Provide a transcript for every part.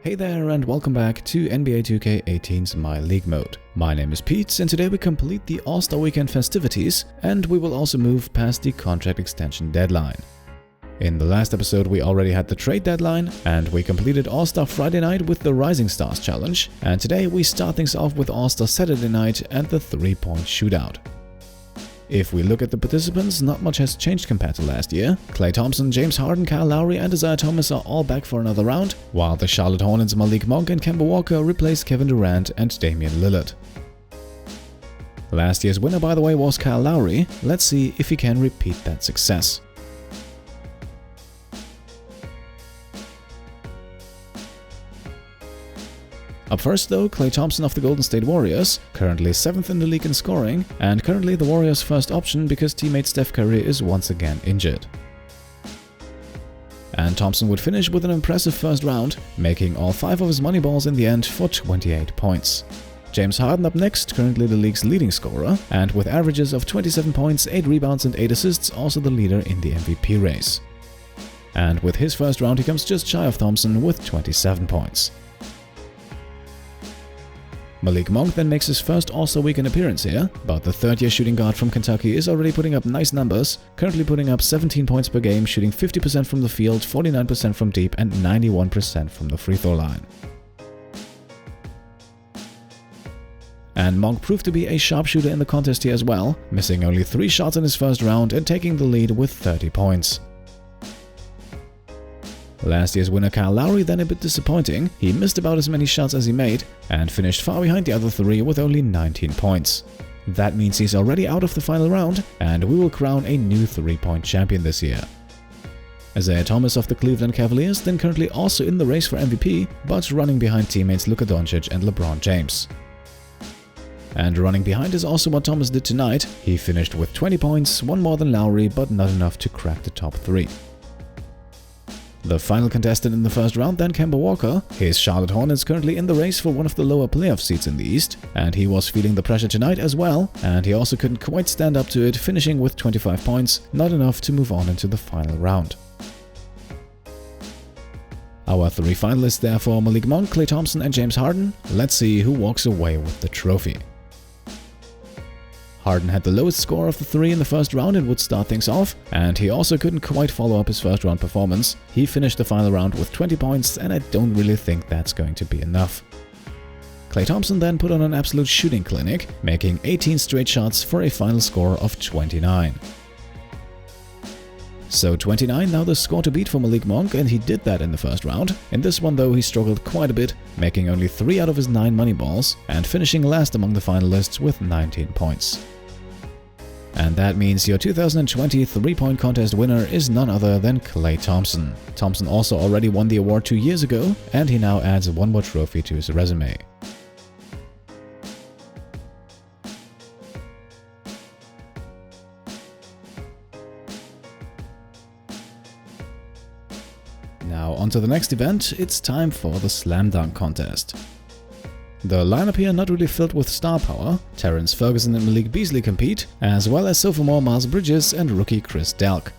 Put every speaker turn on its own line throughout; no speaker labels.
Hey there and welcome back to NBA 2K18's My League mode. My name is Pete and today we complete the All-Star Weekend festivities and we will also move past the contract extension deadline. In the last episode we already had the trade deadline and we completed All-Star Friday night with the Rising Stars Challenge, and today we start things off with All-Star Saturday night and the 3-point shootout. If we look at the participants, not much has changed compared to last year. Klay Thompson, James Harden, Kyle Lowry and Isaiah Thomas are all back for another round, while the Charlotte Hornets' Malik Monk and Kemba Walker replaced Kevin Durant and Damian Lillard. Last year's winner, by the way, was Kyle Lowry. Let's see if he can repeat that success. Up first though, Klay Thompson of the Golden State Warriors, currently 7th in the league in scoring, and currently the Warriors' first option because teammate Steph Curry is once again injured. And Thompson would finish with an impressive first round, making all 5 of his money balls in the end for 28 points. James Harden up next, currently the league's leading scorer, and with averages of 27 points, 8 rebounds and 8 assists, also the leader in the MVP race. And with his first round he comes just shy of Thompson with 27 points. Malik Monk then makes his first All-Star Weekend appearance here, but the third-year shooting guard from Kentucky is already putting up nice numbers, currently putting up 17 points per game, shooting 50% from the field, 49% from deep and 91% from the free throw line. And Monk proved to be a sharpshooter in the contest here as well, missing only 3 shots in his first round and taking the lead with 30 points. Last year's winner Kyle Lowry then a bit disappointing. He missed about as many shots as he made and finished far behind the other 3 with only 19 points. That means he's already out of the final round and we will crown a new 3-point champion this year. Isaiah Thomas of the Cleveland Cavaliers then currently also in the race for MVP, but running behind teammates Luka Doncic and LeBron James. And running behind is also what Thomas did tonight. He finished with 20 points, 1 more than Lowry, but not enough to crack the top 3. The final contestant in the first round then Kemba Walker. His Charlotte Hornets currently in the race for one of the lower playoff seats in the East, and he was feeling the pressure tonight as well, and he also couldn't quite stand up to it, finishing with 25 points, not enough to move on into the final round. Our 3 finalists therefore: Malik Monk, Klay Thompson and James Harden. Let's see who walks away with the trophy. Harden had the lowest score of the 3 in the first round and would start things off, and he also couldn't quite follow up his first round performance. He finished the final round with 20 points and I don't really think that's going to be enough. Klay Thompson then put on an absolute shooting clinic, making 18 straight shots for a final score of 29. So 29 now the score to beat for Malik Monk, and he did that in the first round. In this one though he struggled quite a bit, making only 3 out of his 9 money balls and finishing last among the finalists with 19 points. And that means your 2020 3-point contest winner is none other than Klay Thompson. Thompson also already won the award 2 years ago, and he now adds 1 more trophy to his resume. Now on to the next event, it's time for the Slam Dunk Contest. The lineup here not really filled with star power. Terrence Ferguson and Malik Beasley compete, as well as sophomore Miles Bridges and rookie Chris Delk.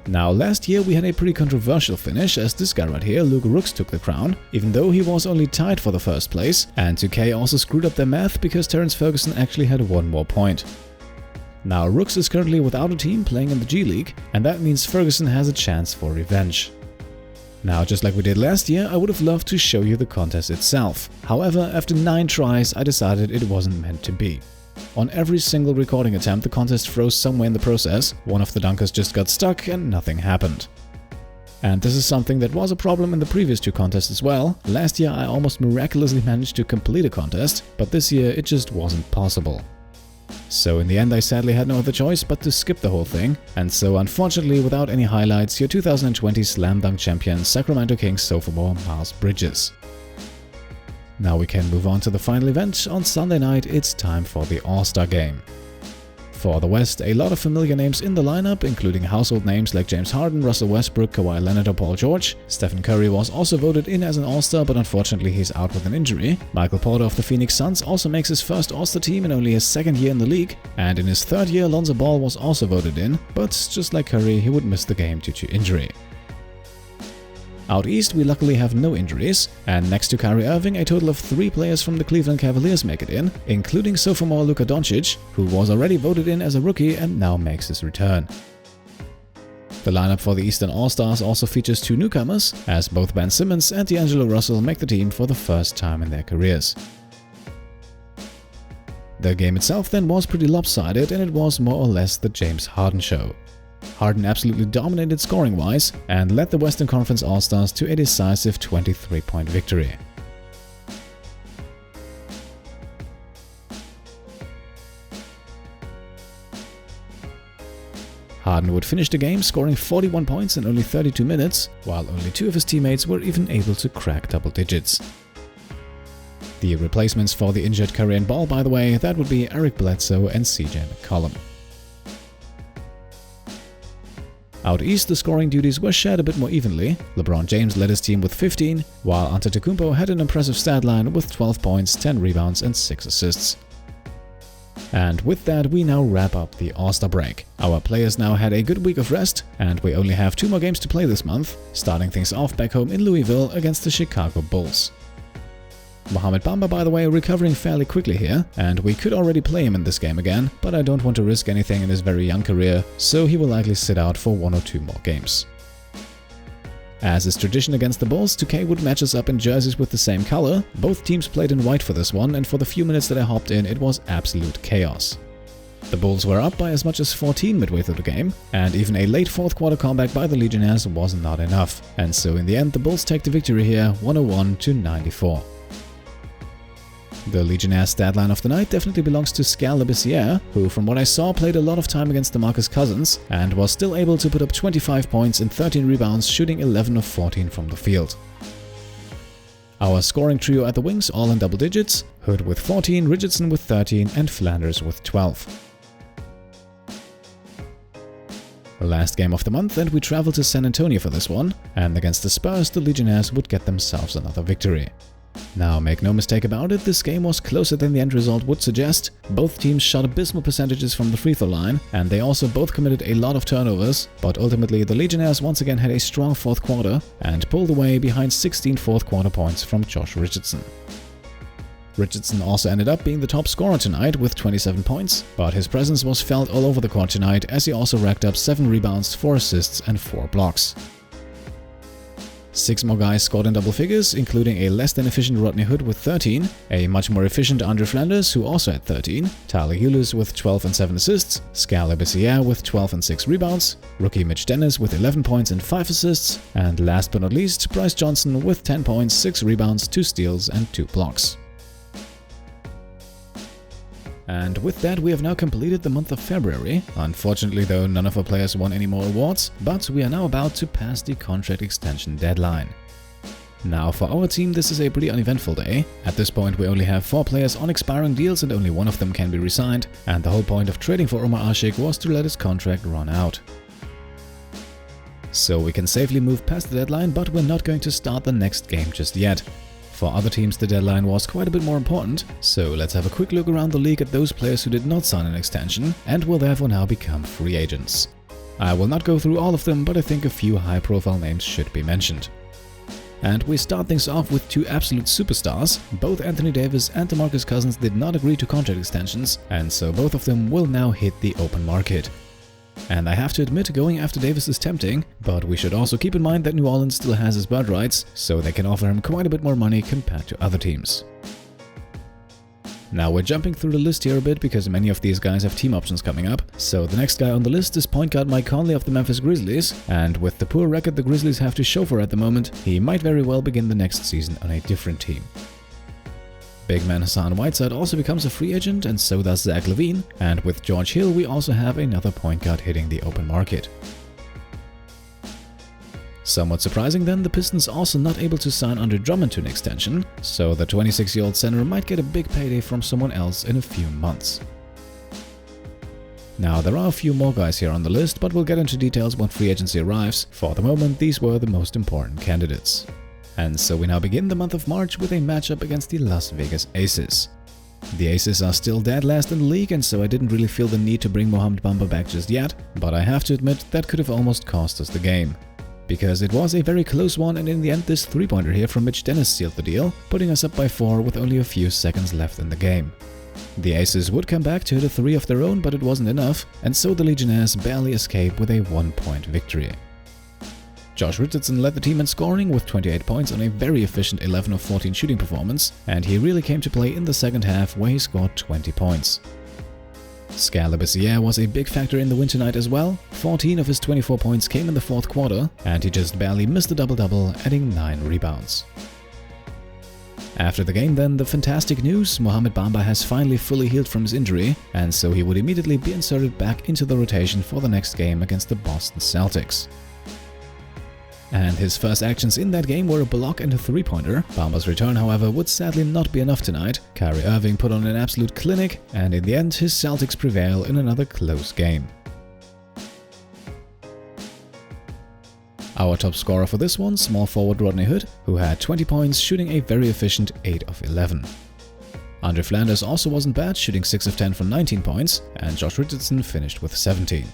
Now last year we had a pretty controversial finish, as this guy right here, Luke Rooks, took the crown, even though he was only tied for the first place, and 2K also screwed up their math because Terrence Ferguson actually had 1 more point. Now Rooks is currently without a team playing in the G League, and that means Ferguson has a chance for revenge. Now, just like we did last year, I would have loved to show you the contest itself. However, after 9 tries, I decided it wasn't meant to be. On every single recording attempt, the contest froze somewhere in the process, one of the dunkers just got stuck and nothing happened. And this is something that was a problem in the previous 2 contests as well. Last year I almost miraculously managed to complete a contest, but this year it just wasn't possible. So in the end I sadly had no other choice but to skip the whole thing, and so unfortunately without any highlights, your 2020 Slam Dunk champion Sacramento Kings sophomore Miles Bridges. Now we can move on to the final event. On Sunday night it's time for the All-Star Game. For the West, a lot of familiar names in the lineup, including household names like James Harden, Russell Westbrook, Kawhi Leonard or Paul George. Stephen Curry was also voted in as an All-Star, but unfortunately he's out with an injury. Michael Porter of the Phoenix Suns also makes his first All-Star team in only his 2nd year in the league, and in his 3rd year Lonzo Ball was also voted in, but just like Curry, he would miss the game due to injury. Out east, we luckily have no injuries, and next to Kyrie Irving, a total of 3 players from the Cleveland Cavaliers make it in, including sophomore Luka Doncic, who was already voted in as a rookie and now makes his return. The lineup for the Eastern All-Stars also features 2 newcomers, as both Ben Simmons and D'Angelo Russell make the team for the first time in their careers. The game itself then was pretty lopsided, and it was more or less the James Harden show. Harden absolutely dominated scoring-wise and led the Western Conference All-Stars to a decisive 23-point victory. Harden would finish the game scoring 41 points in only 32 minutes, while only 2 of his teammates were even able to crack double digits. The replacements for the injured Curry and Ball, by the way, that would be Eric Bledsoe and CJ McCollum. Out east, the scoring duties were shared a bit more evenly. LeBron James led his team with 15, while Antetokounmpo had an impressive stat line with 12 points, 10 rebounds and 6 assists. And with that, we now wrap up the All-Star break. Our players now had a good week of rest, and we only have 2 more games to play this month, starting things off back home in Louisville against the Chicago Bulls. Mohamed Bamba, by the way, recovering fairly quickly here, and we could already play him in this game again, but I don't want to risk anything in his very young career, so he will likely sit out for 1 or 2 more games. As is tradition against the Bulls, 2K would match us up in jerseys with the same color. Both teams played in white for this one, and for the few minutes that I hopped in, it was absolute chaos. The Bulls were up by as much as 14 midway through the game, and even a late 4th quarter comeback by the Legionnaires was not enough, and so in the end the Bulls take the victory here 101-94. The Legionnaires stat line of the night definitely belongs to Skal Labissière, who from what I saw played a lot of time against DeMarcus Cousins and was still able to put up 25 points and 13 rebounds, shooting 11 of 14 from the field. Our scoring trio at the wings all in double digits, Hood with 14, Richardson with 13 and Flanders with 12. Last game of the month, and we travel to San Antonio for this one, and against the Spurs the Legionnaires would get themselves another victory. Now, make no mistake about it, this game was closer than the end result would suggest. Both teams shot abysmal percentages from the free throw line, and they also both committed a lot of turnovers, but ultimately the Legionnaires once again had a strong 4th quarter and pulled away behind 16 4th quarter points from Josh Richardson. Richardson also ended up being the top scorer tonight with 27 points, but his presence was felt all over the court tonight as he also racked up 7 rebounds, 4 assists and 4 blocks. 6 more guys scored in double figures, including a less than efficient Rodney Hood with 13, a much more efficient Andre Flanders who also had 13, Tyler Ulis with 12 and 7 assists, Skal Labissière with 12 and 6 rebounds, rookie Mitch Dennis with 11 points and 5 assists, and last but not least, Bryce Johnson with 10 points, 6 rebounds, 2 steals and 2 blocks. And with that, we have now completed the month of February. Unfortunately though, none of our players won any more awards, but we are now about to pass the contract extension deadline. Now for our team, this is a pretty uneventful day. At this point we only have 4 players on expiring deals and only one of them can be re-signed, and the whole point of trading for Omar Ashik was to let his contract run out. So we can safely move past the deadline, but we're not going to start the next game just yet. For other teams the deadline was quite a bit more important, so let's have a quick look around the league at those players who did not sign an extension and will therefore now become free agents. I will not go through all of them, but I think a few high-profile names should be mentioned. And we start things off with 2 absolute superstars. Both Anthony Davis and DeMarcus Cousins did not agree to contract extensions, and so both of them will now hit the open market. And I have to admit, going after Davis is tempting, but we should also keep in mind that New Orleans still has his bird rights, so they can offer him quite a bit more money compared to other teams. Now we're jumping through the list here a bit because many of these guys have team options coming up. So the next guy on the list is point guard Mike Conley of the Memphis Grizzlies, and with the poor record the Grizzlies have to show for at the moment, he might very well begin the next season on a different team. Big man Hassan Whiteside also becomes a free agent, and so does Zach LaVine, and with George Hill we also have another point guard hitting the open market. Somewhat surprising then, the Pistons also not able to sign Andre Drummond to an extension, so the 26-year-old center might get a big payday from someone else in a few months. Now there are a few more guys here on the list, but we'll get into details when free agency arrives. For the moment, these were the most important candidates. And so we now begin the month of March with a matchup against the Las Vegas Aces. The Aces are still dead last in the league, and so I didn't really feel the need to bring Mohamed Bamba back just yet, but I have to admit that could have almost cost us the game. because it was a very close one, and in the end this 3-pointer here from Mitch Dennis sealed the deal, putting us up by 4 with only a few seconds left in the game. The Aces would come back to hit a 3 of their own, but it wasn't enough, and so the Legionnaires barely escaped with a 1-point victory. Josh Richardson led the team in scoring with 28 points on a very efficient 11 of 14 shooting performance, and he really came to play in the second half where he scored 20 points. Scal Labissiere was a big factor in the win tonight as well. 14 of his 24 points came in the fourth quarter, and he just barely missed a double-double, adding 9 rebounds. After the game then, the fantastic news: Mohamed Bamba has finally fully healed from his injury, and so he would immediately be inserted back into the rotation for the next game against the Boston Celtics. And his first actions in that game were a block and a 3-pointer. Bamba's return, however, would sadly not be enough tonight. Kyrie Irving put on an absolute clinic, and in the end his Celtics prevail in another close game. Our top scorer for this one, small forward Rodney Hood, who had 20 points, shooting a very efficient 8 of 11. Andre Flanders also wasn't bad, shooting 6 of 10 for 19 points, and Josh Richardson finished with 17.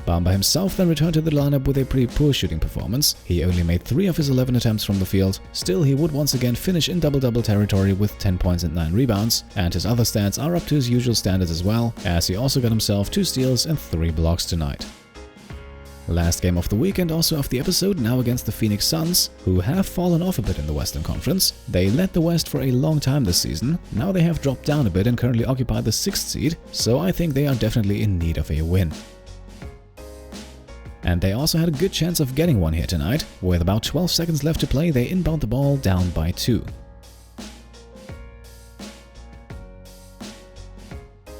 Bamba himself then returned to the lineup with a pretty poor shooting performance. He only made 3 of his 11 attempts from the field. Still, he would once again finish in double-double territory with 10 points and 9 rebounds, and his other stats are up to his usual standards as well, as he also got himself 2 steals and 3 blocks tonight. Last game of the week and also of the episode, now against the Phoenix Suns, who have fallen off a bit in the Western Conference. They led the West for a long time this season. Now they have dropped down a bit and currently occupy the 6th seed, so I think they are definitely in need of a win. And they also had a good chance of getting one here tonight. With about 12 seconds left to play, they inbound the ball down by 2.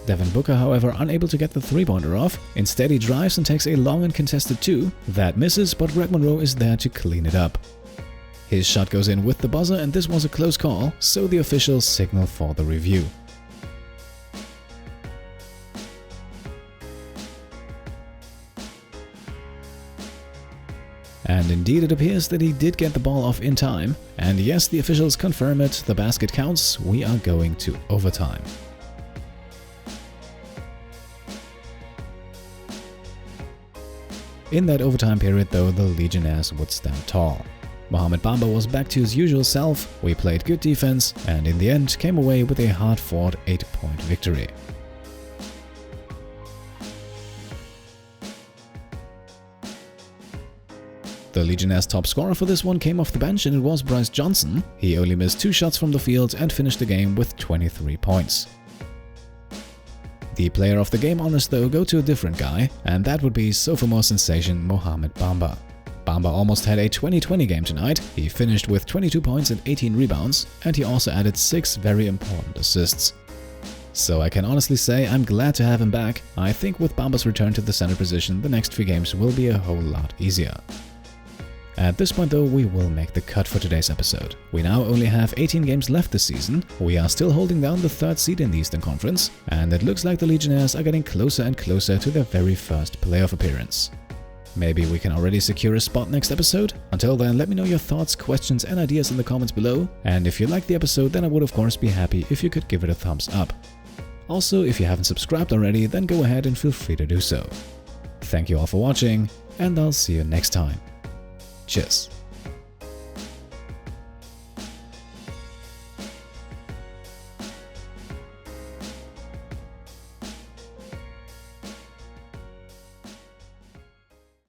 Devin Booker, however, unable to get the 3-pointer off. Instead, he drives and takes a long and contested 2. That misses, but Greg Monroe is there to clean it up. His shot goes in with the buzzer, and this was a close call, so the officials signal for the review. And indeed it appears that he did get the ball off in time. And yes, the officials confirm it, the basket counts, we are going to overtime. In that overtime period though, the Legionnaires would stand tall. Mohamed Bamba was back to his usual self, we played good defense, and in the end came away with a hard-fought 8-point victory. The Legionnaires' top scorer for this one came off the bench, and it was Bryce Johnson. He only missed 2 shots from the field and finished the game with 23 points. The player of the game honors though go to a different guy, and that would be sophomore sensation Mohamed Bamba. Bamba almost had a 20-20 game tonight. He finished with 22 points and 18 rebounds, and he also added 6 very important assists. So I can honestly say I'm glad to have him back. I think with Bamba's return to the center position, the next few games will be a whole lot easier. At this point though, we will make the cut for today's episode. We now only have 18 games left this season. We are still holding down the 3rd seed in the Eastern Conference, and it looks like the Legionnaires are getting closer and closer to their very first playoff appearance. Maybe we can already secure a spot next episode? Until then, let me know your thoughts, questions and ideas in the comments below, and if you liked the episode, then I would of course be happy if you could give it a thumbs up. Also, if you haven't subscribed already, then go ahead and feel free to do so. Thank you all for watching, and I'll see you next time. Cheers.